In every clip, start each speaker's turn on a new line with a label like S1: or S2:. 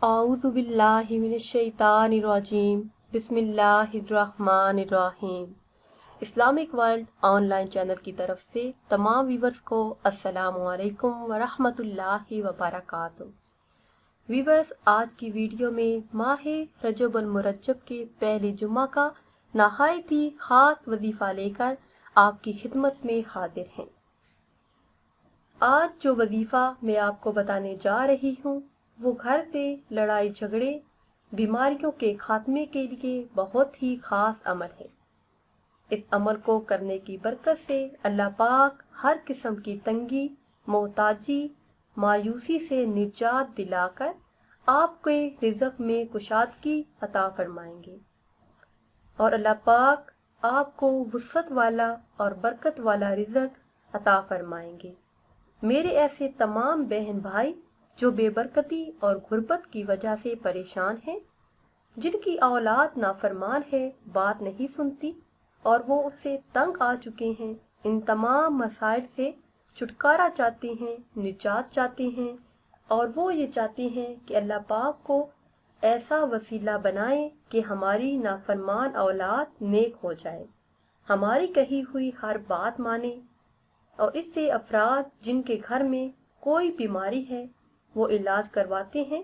S1: अऊज़ु बिल्लाहि मिनश्शैतानिर्रजीम बिस्मिल्लाहिर्रहमानिर्रहीम। Islamic world online channel की तरफ से तमाम व्यूवर्स को अस्सलामु अलैकुम वरहमतुल्लाहि वबरकातुहू। व्यूवर्स, आज की वीडियो में माह रजबुल मुरज्जब के पहले जुम्मा का नहायत ही खास वजीफा लेकर आपकी खिदमत में हाजिर हैं। आज जो वजीफा मैं आपको बताने जा रही हूँ वो घर से लड़ाई झगड़े बीमारियों के खात्मे के लिए बहुत ही खास अमल है। इस अमल को करने की बरकत से अल्लाह पाक हर किस्म की तंगी, मोहताजी, मायूसी से निजात दिलाकर आपके रिज़्क में कुशादगी अता फरमाएंगे और अल्लाह पाक आपको वुसअत वाला और बरकत वाला रिज़्क अता फरमाएंगे। मेरे ऐसे तमाम बहन भाई जो बेबरकती और गुर्बत की वजह से परेशान हैं, जिनकी औलाद नाफरमान है, बात नहीं सुनती और वो उससे तंग आ चुके हैं, इन तमाम मसाइल से छुटकारा चाहते हैं, निजात चाहते हैं और वो ये चाहते हैं कि अल्लाह पाक को ऐसा वसीला बनाए कि हमारी नाफरमान औलाद नेक हो जाए, हमारी कही हुई हर बात माने और इससे अफराद जिनके घर में कोई बीमारी है वो इलाज करवाते हैं,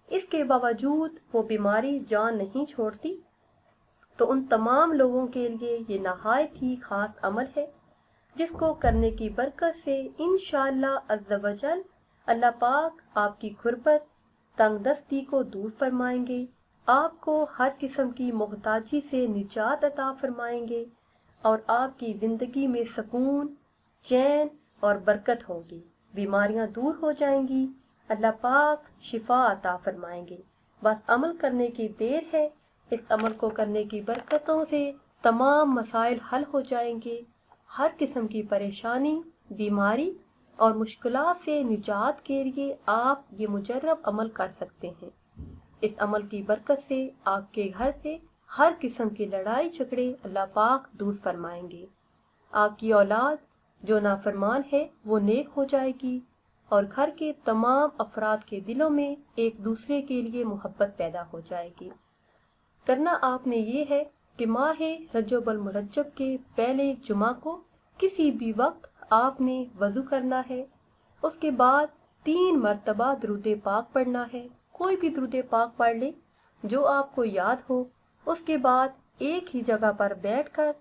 S1: इसके बावजूद वो बीमारी जान नहीं छोड़ती, तो उन तमाम लोगों के लिए ये नहायत ही खास अमल है जिसको करने की बरकत से इंशाअल्लाह अज़्ज़ व जल अल्लाह पाक आपकी गुर्बत, तंगदस्ती को दूर फरमाएंगे, आपको हर किस्म की मोहताजी से निजात अता फरमाएंगे और आपकी जिंदगी में सुकून, चैन और बरकत होगी, बीमारियां दूर हो जाएंगी, अल्लाह पाक शिफा अता फरमाएंगे। बस अमल करने की देर है। इस अमल को करने की बरकतों से तमाम मसाइल हल हो जाएंगे, हर किस्म की परेशानी, बीमारी और मुश्किलात से निजात के लिए आप ये मुजर्रब अमल कर सकते हैं। इस अमल की बरकत से आपके घर से हर किस्म की लड़ाई झगड़े अल्लाह पाक दूर फरमाएंगे, आपकी औलाद जो नाफरमान है वो नेक हो जाएगी और घर के तमाम अफराद के दिलों में एक दूसरे के लिए मोहब्बत पैदा हो जाएगी। करना आपने ये है कि माह रजबुल मुरज्जब के पहले जुमा को किसी भी वक्त आपने वजू करना है, उसके बाद 3 मरतबा दुरूद पाक पढ़ना है, कोई भी दुरूद पाक पढ़ ले जो आपको याद हो। उसके बाद एक ही जगह पर बैठकर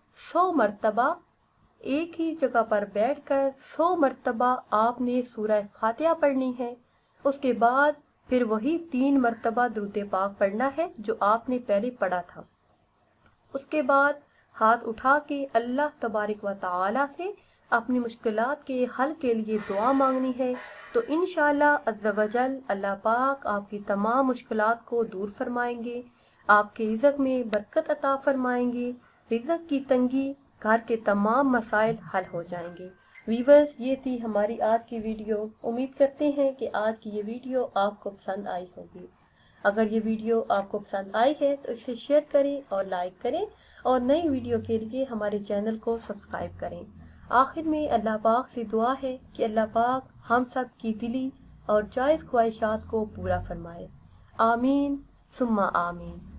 S1: 100 मरतबा आपने सूरह फातिहा पढ़नी है। उसके बाद फिर वही 3 मरतबा दुरूद पाक पढ़ना है जो आपने पहले पढ़ा था। उसके बाद हाथ उठा के अल्लाह तबारक व तआला से अपनी मुश्किलात के हल के लिए दुआ मांगनी है, तो इंशाअल्लाह अज़्ज़ व जल अल्लाह पाक आपकी तमाम मुश्किलात को दूर फरमाएंगे, आपके रिज़्क में बरकत अता फरमाएंगे, रिज़्क की तंगी, घर के तमाम मसाइल हल हो जाएंगे। वीवर्स, ये थी हमारी आज की वीडियो। उम्मीद करते हैं कि आज की ये वीडियो आपको पसंद आई होगी। अगर ये वीडियो आपको पसंद आई है तो इसे शेयर करें और लाइक करें और नई वीडियो के लिए हमारे चैनल को सब्सक्राइब करें। आखिर में अल्लाह पाक से दुआ है कि अल्लाह पाक हम सब की दिली और जायज़ ख्वाहिशात को पूरा फरमाए। आमीन सुम्मा आमीन।